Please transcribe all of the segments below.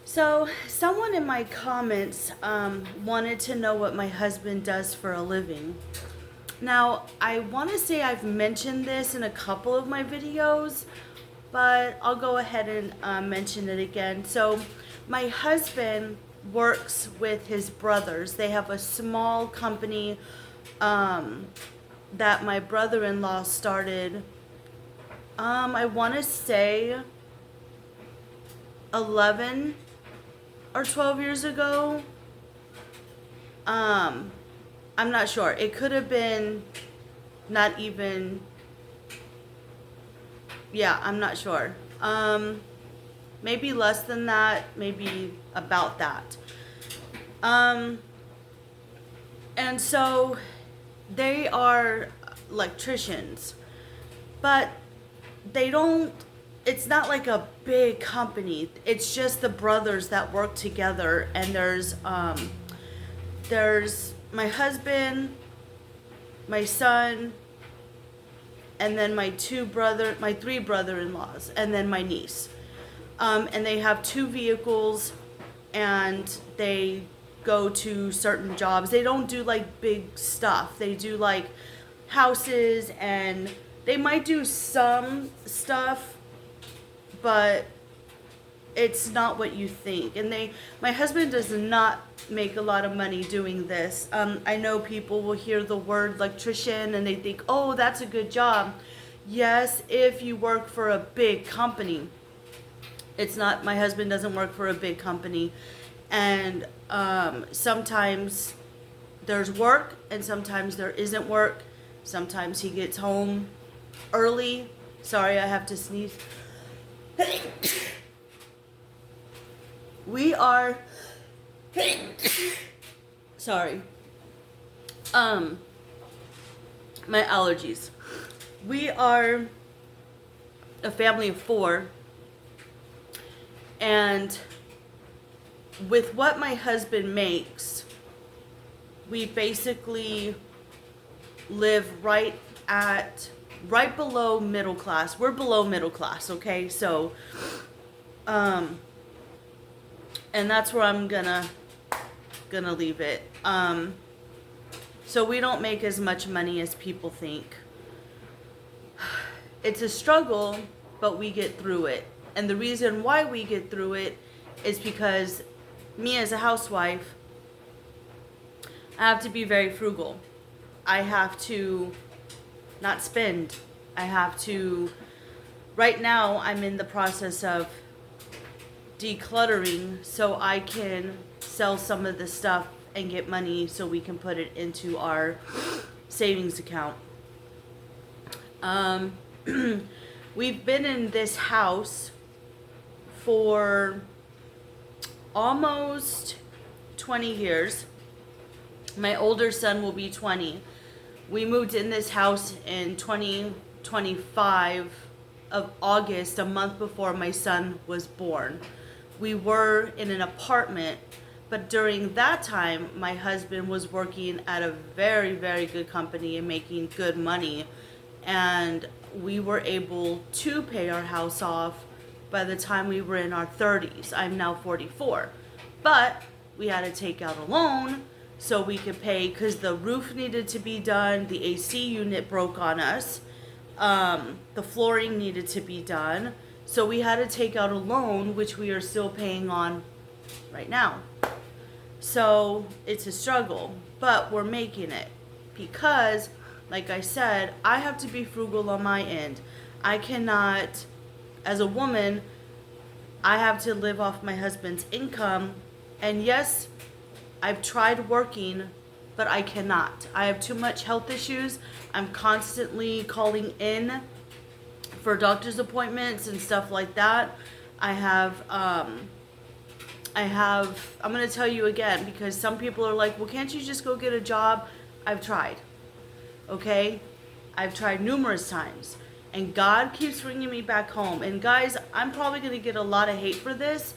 So, someone in my comments wanted to know what my husband does for a living. Now, I want to say I've mentioned this in a couple of my videos, but I'll go ahead and mention it again. So, my husband works with his brothers. They have a small company that my brother in law started, I want to say 11 or 12 years ago. Um, I'm not sure. It could have been not even, yeah, I'm not sure. Maybe less than that, maybe about that. Um, and so they are electricians, but they don't, it's not like a big company. It's just the brothers that work together, and there's my husband, my son, and then my three brother-in-laws, and then my niece. And they have two vehicles, and they go to certain jobs. They don't do like big stuff. They do like houses, and they might do some stuff, but it's not what you think. And my husband does not make a lot of money doing this. I know people will hear the word electrician and they think, oh, that's a good job. Yes, if you work for a big company. It's not, my husband doesn't work for a big company. And sometimes there's work and sometimes there isn't work. Sometimes he gets home early. Sorry, I have to sneeze. We are sorry. My allergies. We are a family of four, and with what my husband makes, we basically live right below middle class. We're below middle class, okay? So and that's where I'm gonna leave it. So we don't make as much money as people think. It's a struggle, but we get through it. And the reason why we get through it is because me as a housewife, I have to be very frugal. I have to not spend. I have to, right now I'm in the process of decluttering so I can sell some of the stuff and get money so we can put it into our savings account. We've been in this house for almost 20 years. My older son will be 20. We moved in this house in 2025 of August, a month before my son was born. We were in an apartment, but during that time, my husband was working at a very, very good company and making good money. And we were able to pay our house off by the time we were in our 30s. I'm now 44. But we had to take out a loan so we could pay, because the roof needed to be done, the AC unit broke on us, the flooring needed to be done. So we had to take out a loan, which we are still paying on right now. So it's a struggle, but we're making it because, like I said, I have to be frugal on my end. I cannot, as a woman, I have to live off my husband's income. And yes, I've tried working, but I cannot. I have too much health issues. I'm constantly calling in for doctor's appointments and stuff like that. I'm going to tell you again, because some people are like, well, can't you just go get a job? I've tried. Okay? I've tried numerous times. And God keeps bringing me back home. And guys, I'm probably going to get a lot of hate for this,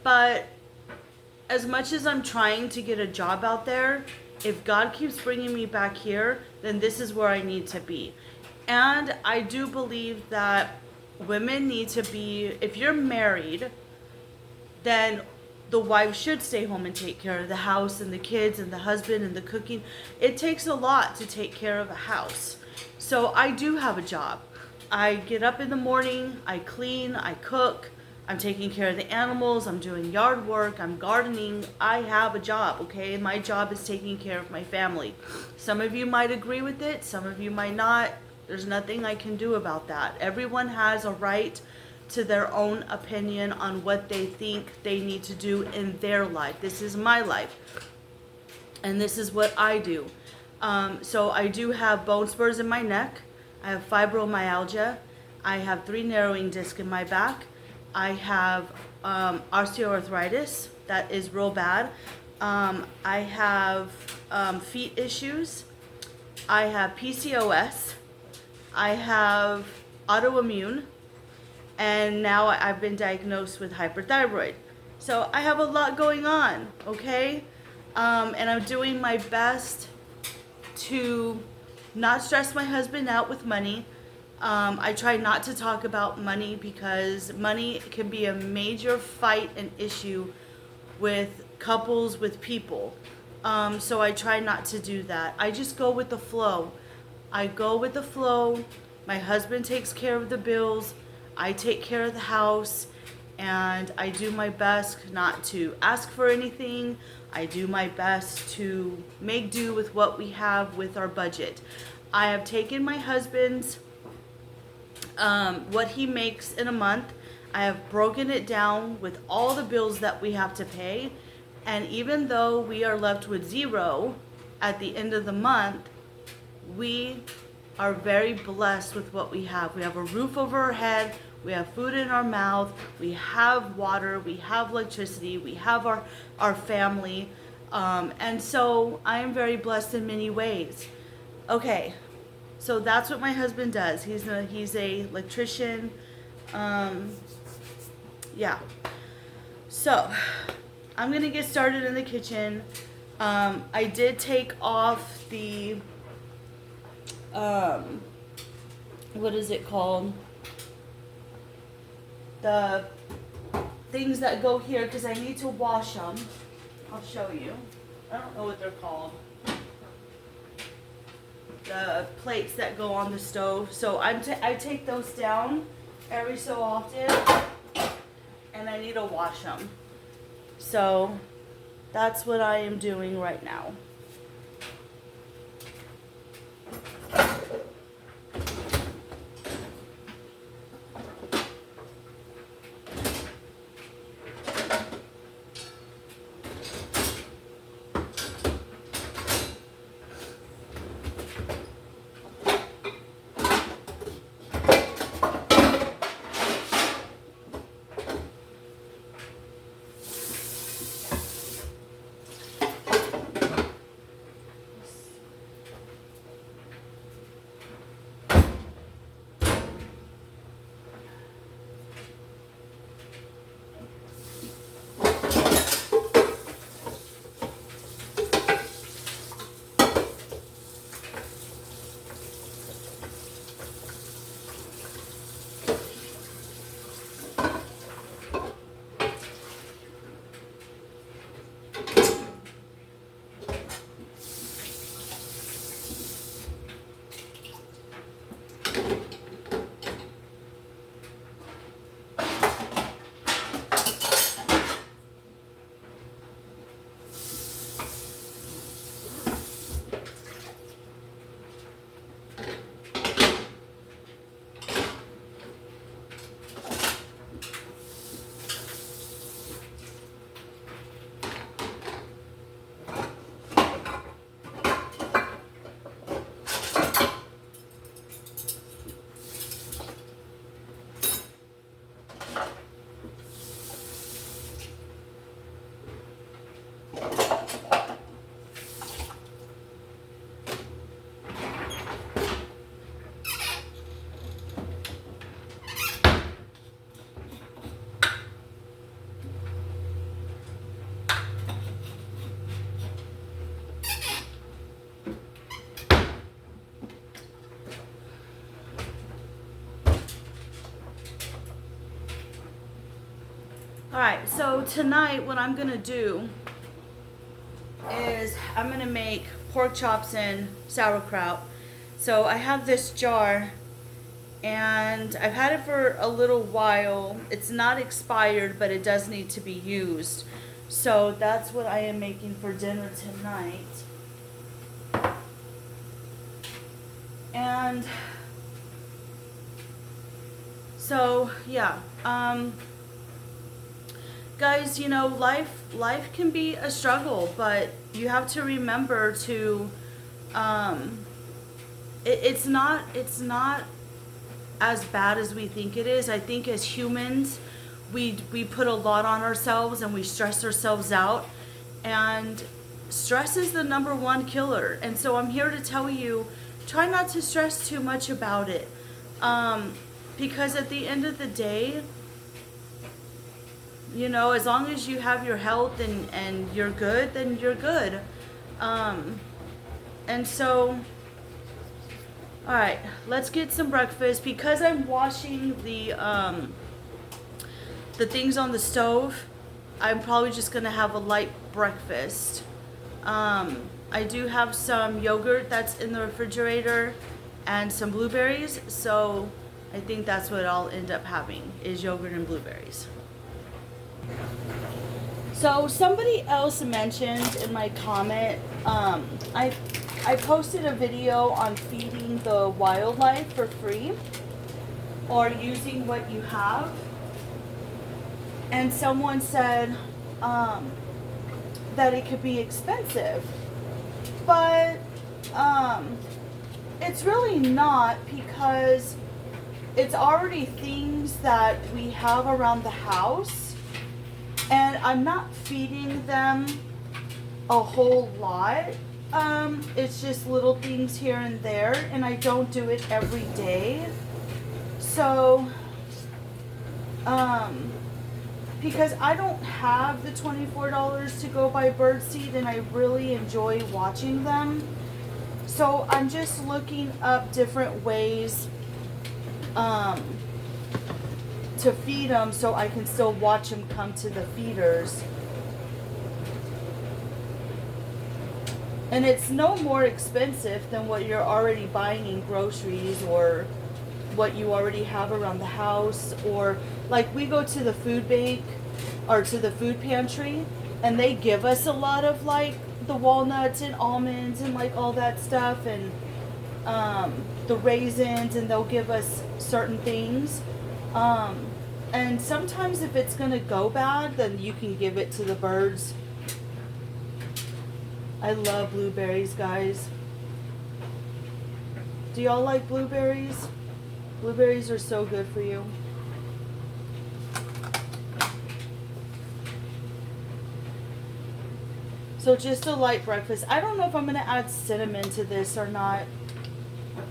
but as much as I'm trying to get a job out there, if God keeps bringing me back here, then this is where I need to be. And I do believe that women need to be, if you're married, then the wife should stay home and take care of the house and the kids and the husband and the cooking. It takes a lot to take care of a house. So I do have a job. I get up in the morning, I clean, I cook, I'm taking care of the animals, I'm doing yard work, I'm gardening. I have a job, okay? My job is taking care of my family. Some of you might agree with it, some of you might not. There's nothing I can do about that. Everyone has a right to their own opinion on what they think they need to do in their life. This is my life, and this is what I do. So I do have bone spurs in my neck. I have fibromyalgia. I have 3 narrowing discs in my back. I have osteoarthritis that is real bad. I have feet issues. I have PCOS. I have autoimmune. And now I've been diagnosed with hyperthyroid. So I have a lot going on, okay? And I'm doing my best to not stress my husband out with money. I try not to talk about money because money can be a major fight and issue with couples, with people. So I try not to do that. I just go with the flow. I go with the flow. My husband takes care of the bills. I take care of the house, and I do my best not to ask for anything. I do my best to make do with what we have with our budget. I have taken my husband's, what he makes in a month. I have broken it down with all the bills that we have to pay. And even though we are left with zero at the end of the month, we are very blessed with what we have. We have a roof over our head, we have food in our mouth, we have water, we have electricity, we have our family. And so I am very blessed in many ways. Okay, so that's what my husband does. He's a electrician. Yeah. So I'm gonna get started in the kitchen. I did take off the what is it called? The things that go here because I need to wash them. I'll show you. I don't know what they're called. The plates that go on the stove. So I take those down every so often, and I need to wash them. So that's what I am doing right now. Alright, so tonight what I'm gonna do is I'm gonna make pork chops and sauerkraut. So I have this jar and I've had it for a little while. It's not expired, but it does need to be used. So that's what I am making for dinner tonight. And so yeah, guys, you know, life can be a struggle, but you have to remember to it's not as bad as we think it is. I think as humans, we put a lot on ourselves and we stress ourselves out, and stress is the #1 killer. And so I'm here to tell you, try not to stress too much about it, because at the end of the day, you know, as long as you have your health and you're good, then you're good. And so, all right, let's get some breakfast. Because I'm washing the things on the stove, I'm probably just gonna have a light breakfast. I do have some yogurt that's in the refrigerator and some blueberries, so I think that's what I'll end up having, is yogurt and blueberries. So somebody else mentioned in my comment, I posted a video on feeding the wildlife for free, or using what you have, and someone said that it could be expensive, but it's really not, because it's already things that we have around the house, and I'm not feeding them a whole lot. It's just little things here and there, and I don't do it every day. So, because I don't have the $24 to go buy birdseed, and I really enjoy watching them. So I'm just looking up different ways to feed them, so I can still watch them come to the feeders. And it's no more expensive than what you're already buying in groceries, or what you already have around the house. Or like, we go to the food bank or to the food pantry, and they give us a lot of like the walnuts and almonds and like all that stuff, and the raisins, and they'll give us certain things. And sometimes if it's gonna go bad, then you can give it to the birds. I love blueberries, guys. Do y'all like blueberries? Blueberries are so good for you. So just a light breakfast. I don't know if I'm going to add cinnamon to this or not.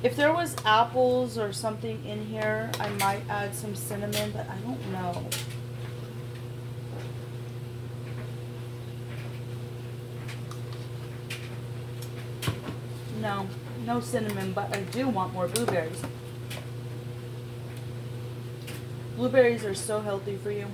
If there was apples or something in here, I might add some cinnamon, but I don't know. No, no cinnamon, but I do want more blueberries. Blueberries are so healthy for you.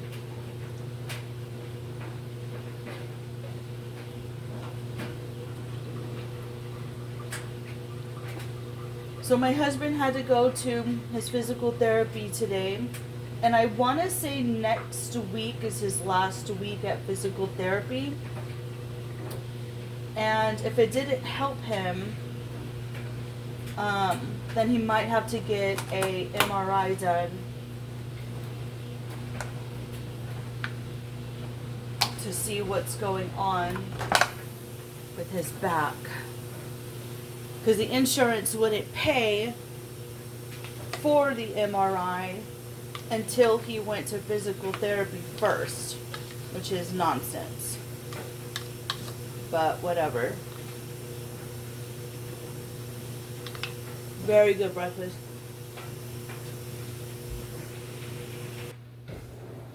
So my husband had to go to his physical therapy today, and I want to say next week is his last week at physical therapy. And if it didn't help him, then he might have to get a MRI done to see what's going on with his back. Because the insurance wouldn't pay for the MRI until he went to physical therapy first, which is nonsense. But whatever. Very good breakfast.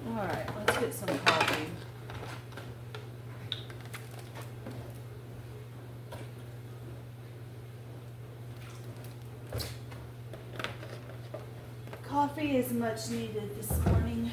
Alright, let's get some coffee. Coffee is much needed this morning.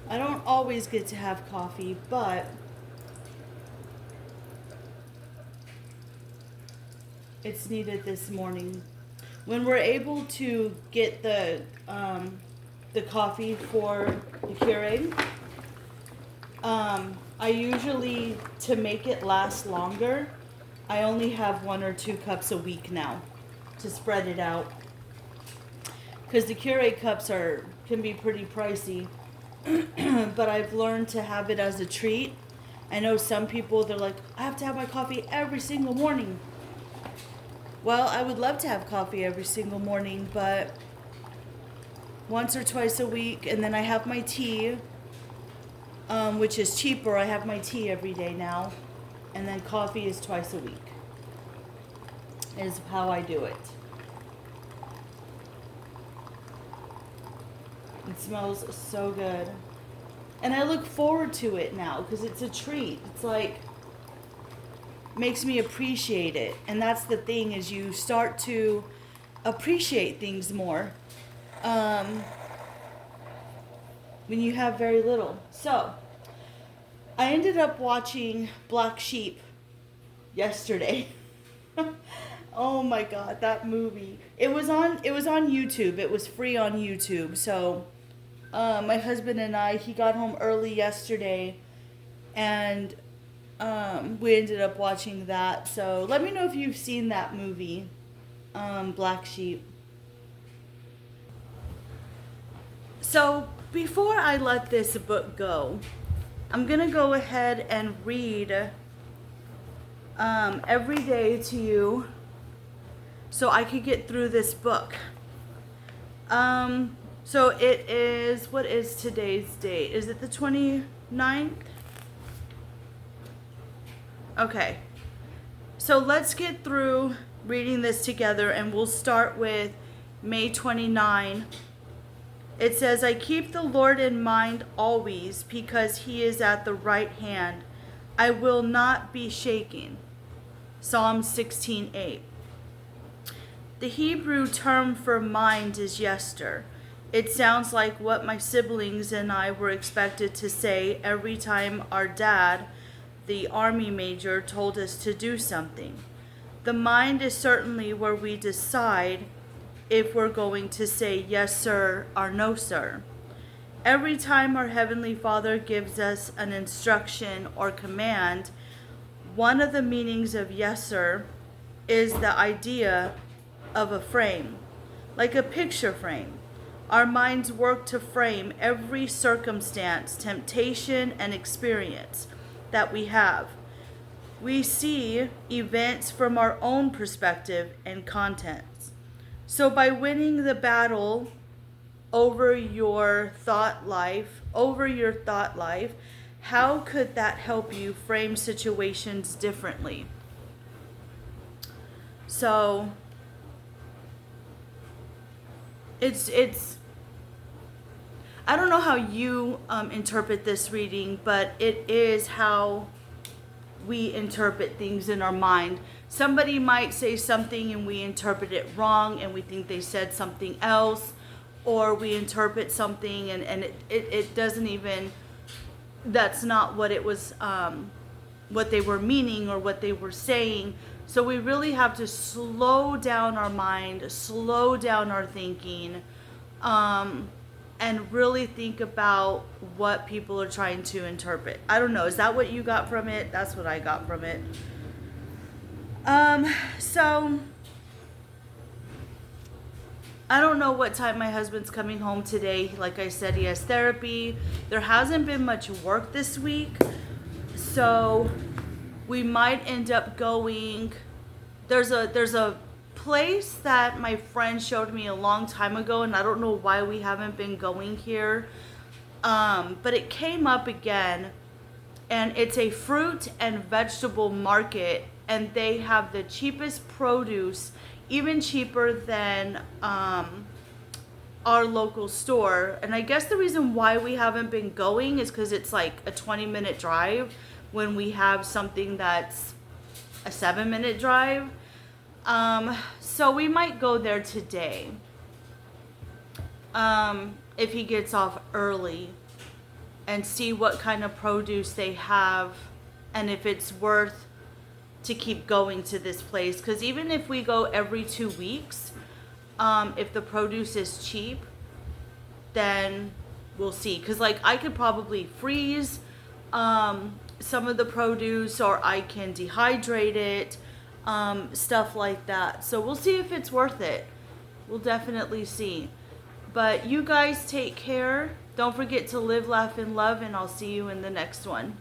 I don't always get to have coffee, but it's needed this morning. When we're able to get the coffee for the Keurig, I usually, to make it last longer, I only have 1 or 2 cups a week now to spread it out. Because the Keurig cups can be pretty pricey, but I've learned to have it as a treat. I know some people, they're like, I have to have my coffee every single morning. Well, I would love to have coffee every single morning, but once or twice a week, and then I have my tea, which is cheaper. I have my tea every day now, and then coffee is twice a week, is how I do it. It smells so good. And I look forward to it now because it's a treat. It's like, makes me appreciate it. And that's the thing, is you start to appreciate things more when you have very little. So, I ended up watching Black Sheep yesterday. Oh my God, that movie. It was on YouTube. It was free on YouTube. So, my husband and I, he got home early yesterday, and we ended up watching that. So let me know if you've seen that movie, Black Sheep. So before I let this book go, I'm going to go ahead and read every day to you so I could get through this book. So it is, what is today's date? Is it the 29th? Okay. So let's get through reading this together, and we'll start with May 29. It says, I keep the Lord in mind always because he is at the right hand. I will not be shaken. Psalm 16:8. The Hebrew term for mind is yester. It sounds like what my siblings and I were expected to say every time our dad, the army major, told us to do something. The mind is certainly where we decide if we're going to say yes sir or no sir. Every time our Heavenly Father gives us an instruction or command, one of the meanings of yes sir is the idea of a frame, like a picture frame. Our minds work to frame every circumstance, temptation, and experience that we have. We see events from our own perspective and contents. So by winning the battle over your thought life, how could that help you frame situations differently? So it's I don't know how you interpret this reading, but it is how we interpret things in our mind. Somebody might say something and we interpret it wrong and we think they said something else, or we interpret something and it doesn't even, that's not what it was, what they were meaning or what they were saying. So we really have to slow down our mind, slow down our thinking, and really think about what people are trying to interpret. I don't know. Is that what you got from it? That's what I got from it. So I don't know what time my husband's coming home today. Like I said, he has therapy. There hasn't been much work this week, so we might end up going. There's a place that my friend showed me a long time ago, and I don't know why we haven't been going here. But it came up again, and it's a fruit and vegetable market, and they have the cheapest produce, even cheaper than our local store. And I guess the reason why we haven't been going is because it's like a 20-minute drive when we have something that's a 7-minute drive. So we might go there today, if he gets off early. and see what kind of produce they have and if it's worth to keep going to this place. Because even if we go every 2 weeks, if the produce is cheap, then we'll see. Because like I could probably freeze some of the produce, or I can dehydrate it, stuff like that. So we'll see if it's worth it. We'll definitely see. But you guys take care. Don't forget to live, laugh, and love, and I'll see you in the next one.